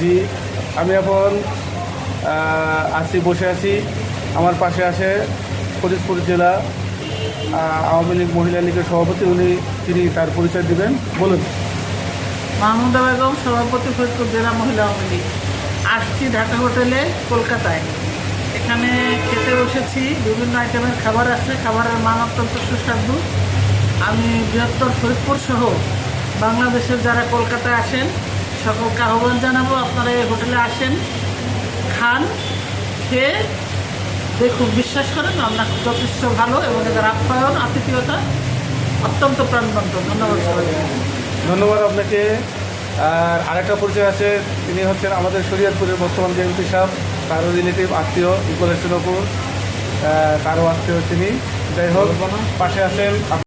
জি, আমি এখন বসে আছি। আমার পাশে আছে ফরিদপুর জেলা আওয়ামী লীগ মহিলা লীগের সভাপতি, তিনি তার পরিচয় দিবেন। বলুন। মাহমুদা বেগম, সভাপতি, ফরিদপুর জেলা মহিলা আওয়ামী লীগ। আসছি ঢাকা হোটেলে কলকাতায়। এখানে খেতে বসেছি, বিভিন্ন আইটেমের খাবার আছে, খাবারের মান অত্যন্ত সুস্বাদু। আমি বৃহত্তর ফরিদপুর সহ বাংলাদেশের যারা কলকাতায় আসেন সকলকে আহ্বান জানাবো, আপনারা এই হোটেলে আসেন, খান, খেয়ে দেখুন, বিশ্বাস করেন রান্না যথেষ্ট ভালো এবং এদের আপ্যায়ন আতিথেয়তা অত্যন্ত প্রাণবন্ত। ধন্যবাদ সবাইকে। ধন্যবাদ আপনাকে। আর আরেকটা পরিচয় আছে, তিনি হচ্ছেন আমাদের শরীয়তপুরের বর্তমান এমপি সাহেব, তারও রিলেটিভ আত্মীয়, ইকোলেশনপুর, তারও আত্মীয় তিনি। যাই হোক, পাশে আছেন